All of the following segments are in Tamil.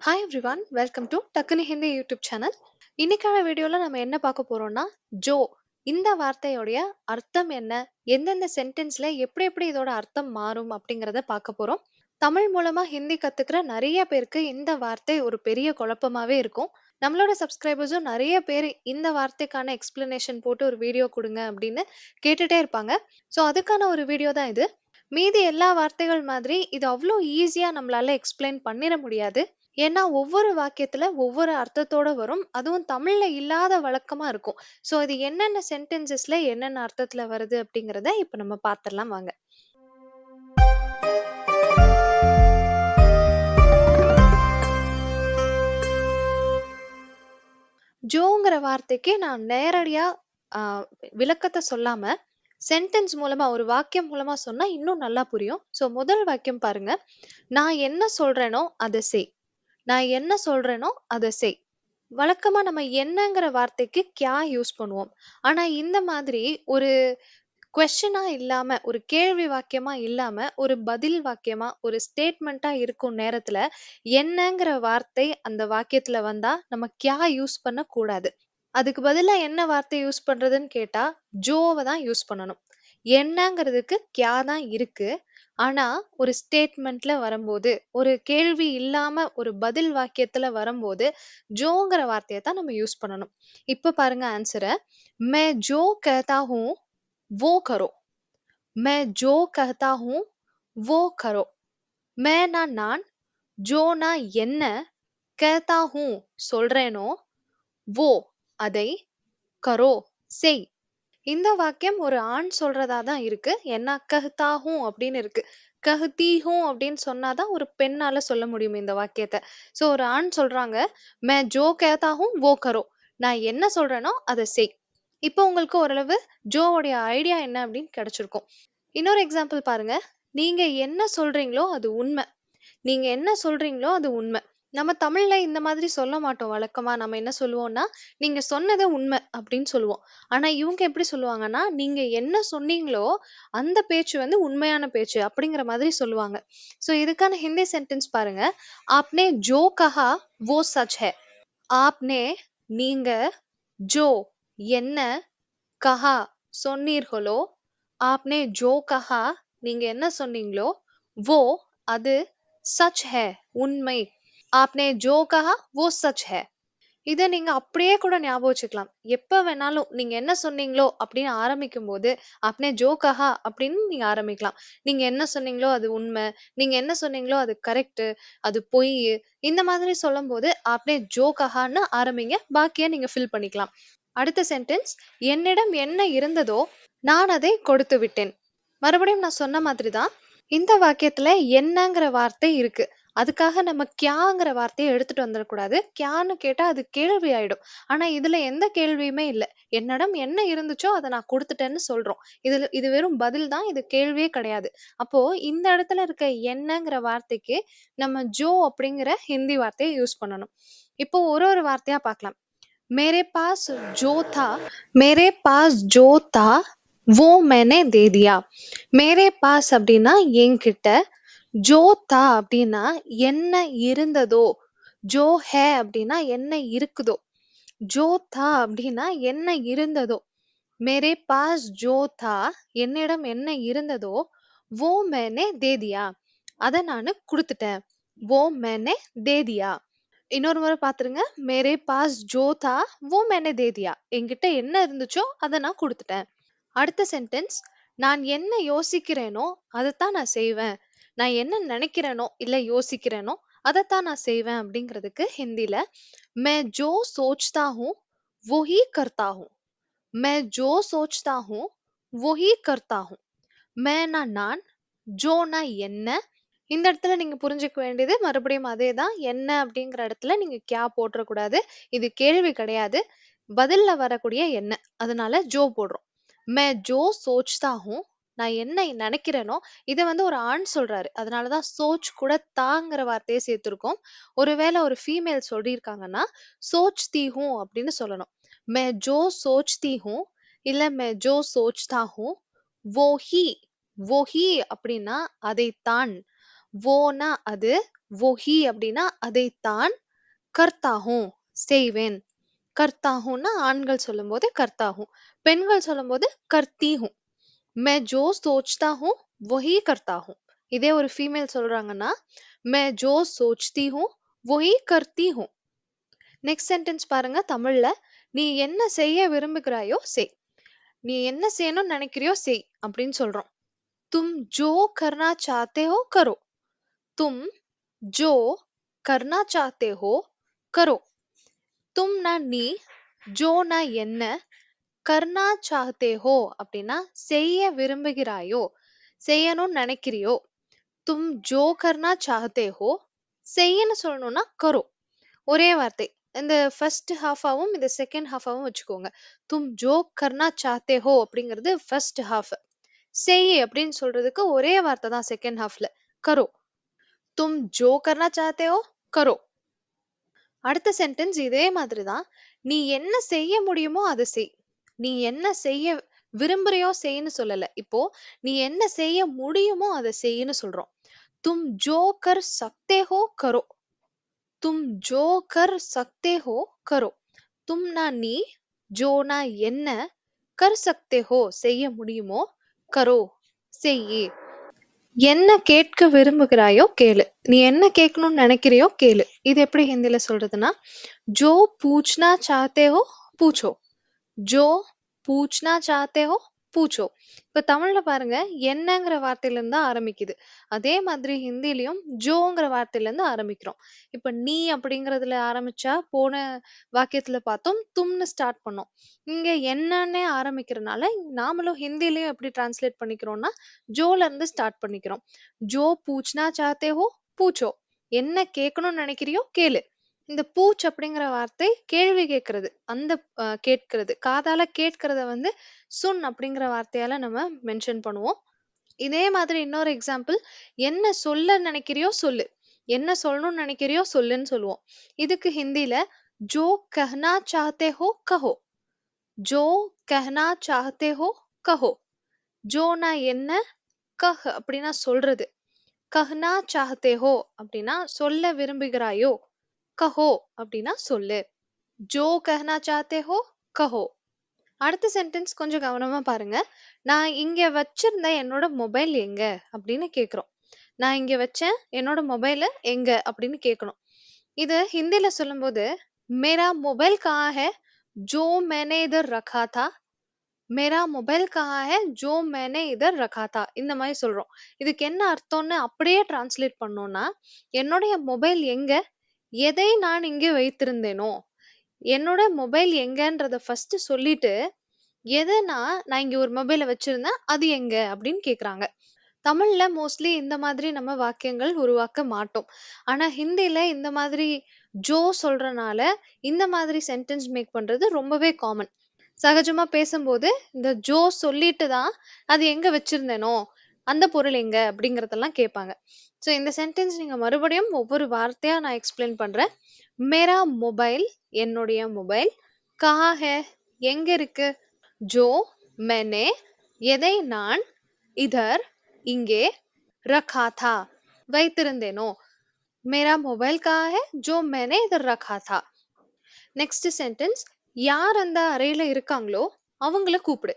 ஹாய் எவ்ரிவன், வெல்கம் டு டக்குனு ஹிந்தி யூடியூப் சேனல். இன்னைக்கான வீடியோல நம்ம என்ன பார்க்க போறோம்னா, ஜோ இந்த வார்த்தையோடைய அர்த்தம் என்ன, எந்தெந்த சென்டென்ஸ்ல எப்படி எப்படி இதோட அர்த்தம் மாறும் அப்படிங்கிறத பார்க்க போறோம். தமிழ் மூலமா ஹிந்தி கத்துக்கிற நிறைய பேருக்கு இந்த வார்த்தை ஒரு பெரிய குழப்பமாவே இருக்கும். நம்மளோட சப்ஸ்கிரைபர்ஸும் நிறைய பேர் இந்த வார்த்தைக்கான எக்ஸ்பிளனேஷன் போட்டு ஒரு வீடியோ கொடுங்க அப்படின்னு கேட்டுட்டே இருப்பாங்க. ஸோ அதுக்கான ஒரு வீடியோ தான் இது. மீதி எல்லா வார்த்தைகள் மாதிரி இது அவ்வளோ ஈஸியா நம்மளால எக்ஸ்பிளைன் பண்ணிட முடியாது. ஏன்னா ஒவ்வொரு வாக்கியத்துல ஒவ்வொரு அர்த்தத்தோட வரும். அதுவும் தமிழ்ல இல்லாத வழக்கமா இருக்கும். சோ இது என்னென்ன சென்டென்சஸ்ல என்னென்ன அர்த்தத்துல வருது அப்படிங்கறத இப்ப நம்ம பாத்திரலாம் வாங்க. ஜோங்கிற வார்த்தைக்கு நான் நேரடியா விளக்கத்தை சொல்லாம சென்டென்ஸ் மூலமா ஒரு வாக்கியம் மூலமா சொன்னா இன்னும் நல்லா புரியும். சோ முதல் வாக்கியம் பாருங்க. நான் என்ன சொல்றேனோ அதை செய். நான் என்ன சொல்றேனோ அதை செய். வழக்கமா நம்ம என்னங்கிற வார்த்தைக்கு கியா யூஸ் பண்ணுவோம். ஆனா இந்த மாதிரி ஒரு கொஸ்டினா இல்லாம, ஒரு கேள்வி வாக்கியமா இல்லாம, ஒரு பதில் வாக்கியமா, ஒரு ஸ்டேட்மெண்ட்டா இருக்கும் நேரத்துல, என்னங்கிற வார்த்தை அந்த வாக்கியத்துல வந்தா, நம்ம கியா யூஸ் பண்ணக்கூடாது. அதுக்கு பதிலா என்ன வார்த்தை யூஸ் பண்றதுன்னு கேட்டா, ஜோவ தான் யூஸ் பண்ணணும். என்னங்கிறதுக்கு கியா தான் இருக்கு. ஆனா, ஒரு ஸ்டேட்மெண்ட்ல வரும்போது, ஒரு கேள்வி இல்லாம ஒரு பதில் வாக்கியத்துல வரும்போது, ஜோங்கிற வார்த்தைய தான் நம்ம யூஸ் பண்ணணும். இப்ப பாருங்க ஆன்ஸர. मैं जो कहता हूँ वो करो. मैं जो कहता हूँ वो करो. मैं நான், ஜோனா என்ன, कहता हूँ சொல்றேனோ, वो அதை, கரோ செய். இந்த வாக்கியம் ஒரு ஆண் சொல்றதா தான் இருக்கு. ஏன்னா கஹ்தா ஹூ அப்படின்னு இருக்கு. கஹ்தி ஹூ அப்படின்னு சொன்னாதான் ஒரு பெண்ணால சொல்ல முடியும் இந்த வாக்கியத்தை. சோ ஒரு ஆண் சொல்றாங்க, மே ஜோ கேதா ஹூ வோ கரோ. நான் என்ன சொல்றேனோ அதை செய். இப்போ உங்களுக்கு ஓரளவு ஜோவுடைய ஐடியா என்ன அப்படின்னு கிடைச்சிருக்கும். இன்னொரு எக்ஸாம்பிள் பாருங்க. நீங்க என்ன சொல்றீங்களோ அது உண்மை. நீங்க என்ன சொல்றீங்களோ அது உண்மை. நம்ம தமிழ்ல இந்த மாதிரி சொல்ல மாட்டோம் வழக்கமா. நம்ம என்ன சொல்லுவோம்னா, நீங்க சொன்னது உண்மை அப்படின்னு சொல்லுவோம். ஆனா இவங்க எப்படி சொல்லுவாங்கன்னா, நீங்க என்ன சொன்னீங்களோ அந்த பேச்சு வந்து உண்மையான பேச்சு அப்படிங்கிற மாதிரி சொல்லுவாங்க. சோ இதுக்கான ஹிந்தி சென்டென்ஸ் பாருங்க. ஆப்னே ஜோ கஹா वो सच है. ஆப்னே நீங்க, ஜோ என்ன, கஹா சொன்னீர்களோ, ஆப்னே ஜோ கஹா நீங்க என்ன சொன்னீங்களோ, वो அது, சச் ஹே உண்மை. ஆப்னே ஜோ கஹா वो சச் ஹே. இத நீங்க அப்படியே கூட ஞாபகம் வச்சுக்கலாம். எப்ப வேணாலும் நீங்க என்ன சொன்னீங்களோ அப்படின்னு ஆரம்பிக்கும் போது, ஆப்னே ஜோ கஹா அப்படின்னு நீங்க ஆரம்பிக்கலாம். நீங்க என்ன சொன்னீங்களோ அது உண்மை. நீங்க என்ன சொன்னீங்களோ அது கரெக்ட். அது பொய். இந்த மாதிரி சொல்லும்போது ஆப்னே ஜோ கஹான்னு ஆரம்பிங்க. பாக்கிய நீங்க ஃபில் பண்ணிக்கலாம். அடுத்த சென்டென்ஸ். என்னிடம் என்ன இருந்ததோ நான் அதை கொடுத்து விட்டேன். மறுபடியும் நான் சொன்ன மாதிரி தான். இந்த வாக்கியத்துல என்னங்கிற வார்த்தை இருக்கு. அதுக்காக நம்ம கியாங்கிற வார்த்தையை எடுத்துட்டு வந்துடக்கூடாது. கியான்னு கேட்டா அது கேள்வி ஆயிடும். ஆனா இதுல எந்த கேள்வியுமே இல்ல. என்னிடம் என்ன இருந்துச்சோ அதை நான் கொடுத்துட்டேன்னு சொல்றோம். இது வெறும் பதில் தான். இது கேள்வியே கிடையாது. அப்போ இந்த இடத்துல இருக்க என்னங்கிற வார்த்தைக்கு நம்ம ஜோ அப்படிங்கிற ஹிந்தி வார்த்தையை யூஸ் பண்ணணும். இப்போ ஒரு ஒரு வார்த்தையா பார்க்கலாம். मेरे पास जो था मेरे पास जो था वो मैंने दे दिया. मेरे पास அப்படின்னா என்கிட்ட, ஜோ தா அப்படின்னா என்ன இருந்ததோ, ஜோ ஹே அப்படின்னா என்ன இருக்குதோ, ஜோ தா அப்படின்னா என்ன இருந்ததோ, மேரே பாஸ் ஜோ தா என்னிடம் என்ன இருந்ததோ, वो मैंने दे दिया அதை நான் கொடுத்துட்டேன். वो मैंने दे दिया. இன்னொரு முறை பாத்துருங்க. மேரே பாஸ் ஜோ தா वो मैंने दे दिया. என்கிட்ட என்ன இருந்துச்சோ அதை நான் கொடுத்துட்டேன். அடுத்த சென்டென்ஸ். நான் என்ன யோசிக்கிறேனோ அதைத்தான் நான் செய்வேன். நான் என்ன நினைக்கிறேனோ இல்ல யோசிக்கிறேனோ அதைத்தான் நான் செய்வேன் அப்படிங்கிறதுக்கு ஹிந்தில मैं जो सोचता हूँ वो ही करता हूँ. मैं जो सोचता हूँ वो ही करता हूँ. நான், ஜோனா என்ன. இந்த இடத்துல நீங்க புரிஞ்சுக்க வேண்டியது மறுபடியும் அதேதான். என்ன அப்படிங்கிற இடத்துல நீங்க கியா போட்டுறக்கூடாது. இது கேள்வி கிடையாது. பதில்ல வரக்கூடிய என்ன. அதனால ஜோ போடுறோம். மே ஜோ சோச்தா ஹூ. நான் என்ன நினைக்கிறேனோ, இதை வந்து ஒரு ஆண் சொல்றாரு. அதனாலதான் சோச் கூட தாங்கிற வார்த்தையை சேர்த்திருக்கோம். ஒருவேளை ஒரு ஃபீமேல் சொல்லியிருக்காங்கன்னா சோச்தி ஹூ அப்படின்னு சொல்லணும். மே ஜோ சோச்தி ஹூ இல்ல மே ஜோ சோச்தா ஹூ वो ही. वो ही அப்படின்னா அதைத்தான். வோனா அது, वही அப்படின்னா அதைத்தான், கர்த்தா ஹூம் செய்வேன். கர்த்தா ஹூம்னா ஆண்கள் சொல்லும்போது கர்த்தா ஹூம். பெண்கள் சொல்லும்போது கர்த்தி ஹூம். मैं जो सोचता हूँ वही करता हूँ. இதே ஒரு ஃபீமேல் சொல்றாங்கன்னா, मैं जो सोचती हूँ वही करती हूँ. நெக்ஸ்ட் சென்டென்ஸ் பாருங்க தமிழ்ல. நீ என்ன செய்ய விரும்புகிறாயோ செய். நீ என்ன செய்யணும்னு நினைக்கிறியோ செய் அப்படின்னு சொல்றோம். तुम जो करना चाहते हो करो. तुम जो करना चाहते हो करो. तुमனா நீ, ஜோனா என்ன, கர்னா சாஹ்தே ஹோ அப்படின்னா செய்ய விரும்புகிறாயோ, செய்யணும்னு நினைக்கிறியோ. தும் ஜோ கர்னா சாஹ்தே ஹோ, செய்யன்னு சொல்லணும்னா கரோ. ஒரே வார்த்தை. இந்த ஃபர்ஸ்ட் ஹாஃபாவும் இந்த செகண்ட் ஹாஃபாவும் வச்சுக்கோங்க. தும் ஜோ கர்னா சாஹ்தே ஹோ அப்படிங்கிறது ஃபர்ஸ்ட் ஹாஃப். செய் அப்படின்னு சொல்றதுக்கு ஒரே வார்த்தை தான் செகண்ட் ஹாஃப்ல. கரோ. தும் ஜோ கர்னா சாஹ்தே ஹோ கரோ. அடுத்த சென்டென்ஸ் இதே மாதிரி தான். நீ என்ன செய்ய முடியுமோ அதை செய். நீ என்ன செய்ய விரும்புறியோ செய்ன்னு சொல்லல. இப்போ நீ என்ன செய்ய முடியுமோ அதை செய்ன்னு சொல்றோம். தும் ஜோ கர் சக்தே ஹோ கரோ. தும் ஜோ கர் சக்தே ஹோ கரோ. தும்னா நீ, ஜோனா என்ன, கர் சக்தே ஹோ செய்ய முடியுமோ, கரோ செய்யி. என்ன கேட்க விரும்புகிறாயோ கேளு. நீ என்ன கேட்கணும்னு நினைக்கிறியோ கேளு. இது எப்படி ஹிந்தில சொல்றதுன்னா, जो पूछना चाहते हो पूछो. जो पूछना चाहते हो पूछो. இப்ப தமிழ்ல பாருங்க, என்னங்கிற வார்த்தையில இருந்து தான் ஆரம்பிக்குது. அதே மாதிரி ஹிந்திலயும் ஜோங்கிற வார்த்தையில இருந்து ஆரம்பிக்கிறோம். இப்ப நீ அப்படிங்கறதுல ஆரம்பிச்சா போன வாக்கியத்துல பார்த்தோம் தும்னு ஸ்டார்ட் பண்ணோம். இங்க என்னன்னே ஆரம்பிக்கிறனால நாமளும் ஹிந்திலயும் எப்படி டிரான்ஸ்லேட் பண்ணிக்கிறோம்னா ஜோல இருந்து ஸ்டார்ட் பண்ணிக்கிறோம். ஜோ பூச்னா சாத்தே ஹோ பூச்சோ. என்ன கேட்கணும்னு நினைக்கிறியோ கேளு. இந்த பூச் அப்படிங்கிற வார்த்தை கேள்வி கேட்கறது. அந்த கேட்கிறது. காதால கேட்கிறத வந்து சுன் அப்படிங்கிற வார்த்தையால நம்ம மென்ஷன் பண்ணுவோம். இதே மாதிரி இன்னொரு எக்ஸாம்பிள். என்ன சொல்ல நினைக்கிறியோ சொல்லு. என்ன சொல்லணும்னு நினைக்கிறியோ சொல்லுன்னு சொல்லுவோம். இதுக்கு ஹிந்தில ஜோ கஹ்னா சாஹ்தே ஹோ கஹோ. ஜோ கஹ்னா சாஹ்தே ஹோ கஹோ. ஜோனா என்ன, கஹ் அப்படின்னா சொல்றது. கஹ்னா சாஹ்தே ஹோ அப்படின்னா சொல்ல விரும்புகிறாயோ, கஹோ அப்படின்னா சொல்லு. ஜோ கஹ்னா சாஹ்தே ஹோ கஹோ. அடுத்த சென்டென்ஸ் கொஞ்சம் கவனமா பாருங்க. நான் இங்க வச்சிருந்த என்னோட மொபைல் எங்க அப்படின்னு கேக்குறோம். நான் இங்க வச்சேன் என்னோட மொபைல எங்க அப்படின்னு கேட்கணும். இது ஹிந்தில சொல்லும்போது மேரா மொபைல் கஹா ஹை ஜோ मैंने इधर रखा था. மேரா மொபைல் கஹா ஹை ஜோ मैंने इधर रखा था. இந்த மாதிரி சொல்றோம். இதுக்கு என்ன அர்த்தம்னு அப்படியே டிரான்ஸ்லேட் பண்ணோம்னா, என்னுடைய மொபைல் எங்க, எதை நான் இங்கே வைத்திருந்தேனோ, என்னோட மொபைல் எங்கன்றத ஃபர்ஸ்ட் சொல்லிட்டு, எதனா நான் இங்க ஒரு மொபைல வச்சிருந்தேன், அது எங்க அப்படின்னு கேக்குறாங்க. தமிழ்ல மோஸ்ட்லி இந்த மாதிரி நம்ம வாக்கியங்கள் உருவாக்க மாட்டோம். ஆனா ஹிந்தில இந்த மாதிரி ஜோ சொல்றனால இந்த மாதிரி சென்டென்ஸ் மேக் பண்றது ரொம்பவே காமன். சகஜமா பேசும்போது இந்த ஜோ சொல்லிட்டு தான் அது எங்க வச்சிருந்தேனோ, அந்த பொருள் எங்க அப்படிங்கறதெல்லாம் கேட்பாங்க. ஸோ இந்த சென்டென்ஸ் நீங்க மறுபடியும் ஒவ்வொரு வார்த்தையா நான் எக்ஸ்பிளைன் பண்றேன். மேரா மொபைல் என்னுடைய மொபைல், கஹா ஹை எங்க இருக்கு, ஜோ मैंने எதை நான், இதர் இங்கே, ரखा था வைத்திருந்தேனோ. मेरा मोबाइल कहाँ है जो मैंने इधर रखा था. Next sentence. யார் அந்த அறையில இருக்காங்களோ அவங்கள கூப்பிடு.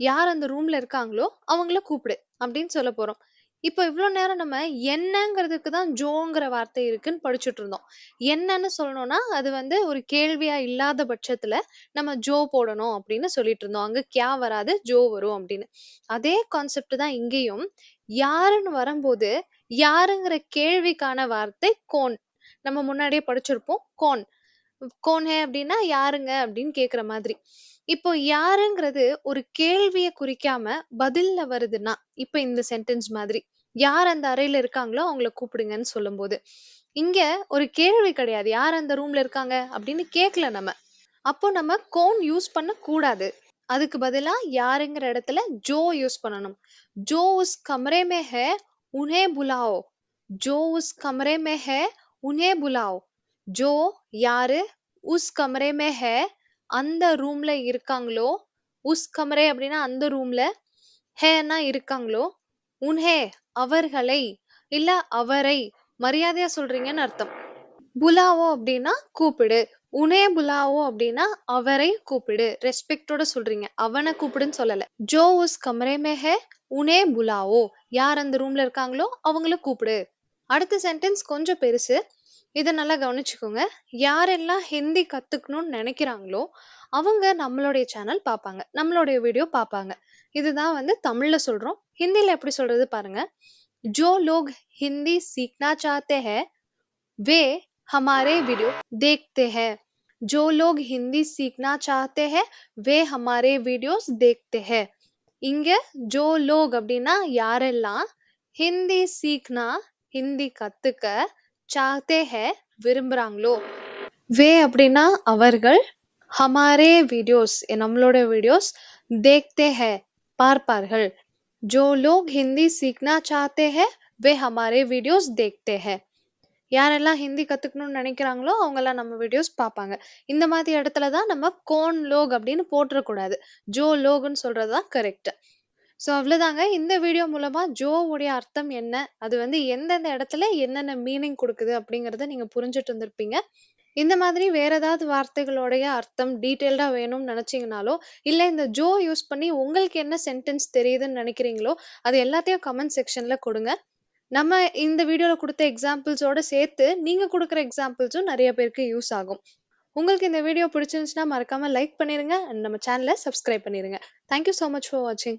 யார் அந்த ரூம்ல இருக்காங்களோ அவங்கள கூப்பிடு அப்படின்னு சொல்ல போறோம். இப்போ இவ்வளவு நேரம் நம்ம என்னங்கிறதுக்கு தான் ஜோங்கிற வார்த்தை இருக்குன்னு படிச்சுட்டு இருந்தோம். என்னன்னு சொல்லணும்னா அது வந்து ஒரு கேள்வியா இல்லாத பட்சத்துல நம்ம ஜோ போடணும் அப்படின்னு சொல்லிட்டு இருந்தோம். அங்க கியா வராது, ஜோ வரும் அப்படின்னு. அதே கான்செப்ட் தான் இங்கேயும். யாருன்னு வரும்போது யாருங்கிற கேள்விக்கான வார்த்தை கோன். நம்ம முன்னாடியே படிச்சிருப்போம் கோன். கோன் ஹே அப்படின்னா யாருங்க அப்படின்னு கேக்குற மாதிரி. இப்போ யாருங்கிறது ஒரு கேள்விய குறிக்காம பதில்ல வருதுன்னா, இப்ப இந்த சென்டென்ஸ் மாதிரி. யார் அந்த அறையில இருக்காங்களோ அவங்கள கூப்பிடுங்கன்னு சொல்லும்போது. இங்க ஒரு கேள்வி கிடையாது. யார் அந்த ரூம்ல இருக்காங்க அப்படின்னு கேட்கல நம்ம. அப்போ நம்ம கோன் யூஸ் பண்ண கூடாது. அதுக்கு பதிலா யாருங்கிற இடத்துல ஜோ யூஸ் பண்ணணும். जो उस कमरे में है उन्हें बुलाओ. जो उस कमरे में है उन्हें बुलाओ. जो யாரு, உஸ் கமரே மே ஹே அந்த ரூம்ல இருக்காங்களோ, உஸ் கமரே அப்படின்னா அந்த ரூம்ல, ஹேனா இருக்காங்களோ, உன்ஹே அவர்களை இல்ல அவரை மரியாதையா சொல்றீங்கன்னு அர்த்தம். புலாவோ அப்படின்னா கூப்பிடு. உனே புலாவோ அப்படின்னா அவரை கூப்பிடு. ரெஸ்பெக்ட்டோட சொல்றீங்க. அவன கூப்பிடுன்னு சொல்லல. ஜோ உஸ் கமரே மே ஹை உனே புலாவோ. யார் அந்த ரூம்ல இருக்காங்களோ அவங்கள கூப்பிடு. அடுத்த சென்டென்ஸ் கொஞ்சம் பெருசு. இத நல்லா கவனிச்சுக்கோங்க. யாரெல்லாம் ஹிந்தி கத்துக்கணும்னு நெனைக்கிறாங்களோ, அவங்க நம்மளுடைய சேனல் பாப்பாங்க. நம்மளுடைய வீடியோ பாப்பாங்க. இதுதான் வந்து தமிழ்ல சொல்றோம். ஹிந்தில எப்படி சொல்றது பாருங்க. जो लोग हिंदी सीखना चाहते हैं, वे हमारे वीडियो देखते हैं. जो लोग हिंदी सीखना चाहते हैं, वे हमारे वीडियोस देखते हैं. இங்க ஜோ லோக் அப்படின்னா யாரெல்லாம் ஹிந்தி சீக்னா ஹிந்தி கத்துக்க சாத்தே ஹே விரும்புறாங்களோ, வே அப்படின்னா அவர்கள், ஹமாரே வீடியோஸ் நம்மளோட வீடியோஸ், தேக்தே ஹே பார்ப்பார்கள். जो लोग हिंदी सीखना चाहते हैं वे हमारे वीडियोस देखते हैं. யாரெல்லாம் ஹிந்தி கத்துக்கணும்னு நினைக்கிறாங்களோ அவங்கெல்லாம் நம்ம வீடியோஸ் பார்ப்பாங்க. இந்த மாதிரி இடத்துல தான் நம்ம கோன் லோக் அப்படின்னு போட்டுறக்கூடாது. ஜோ லோக்னு சொல்றது தான் கரெக்ட். ஸோ அவ்வளோதாங்க. இந்த வீடியோ மூலமா ஜோ உடைய அர்த்தம் என்ன, அது வந்து எந்தெந்த இடத்துல என்னென்ன மீனிங் கொடுக்குது அப்படிங்கறத நீங்க புரிஞ்சுட்டு இருந்திருப்பீங்க. இந்த மாதிரி வேற ஏதாவது வார்த்தைகளுடைய அர்த்தம் டீட்டெயில்டா வேணும்னு நினைச்சீங்கனாலோ, இல்ல இந்த ஜோ யூஸ் பண்ணி உங்களுக்கு என்ன சென்டென்ஸ் தெரியுதுன்னு நினைக்கிறீங்களோ, அது எல்லாத்தையும் கமெண்ட் செக்ஷன்ல கொடுங்க. நம்ம இந்த வீடியோல குடுத்த எக்ஸாம்பிள்ஸோட சேர்த்து நீங்க குடுக்குற எக்ஸாம்பிள்ஸும் நிறைய பேருக்கு யூஸ் ஆகும். உங்களுக்கு இந்த வீடியோ பிடிச்சிருந்துச்சுன்னா மறக்காம லைக் பண்ணிருங்க. நம்ம சேனலை சப்ஸ்கிரைப் பண்ணிருங்க. Thank you so much for watching.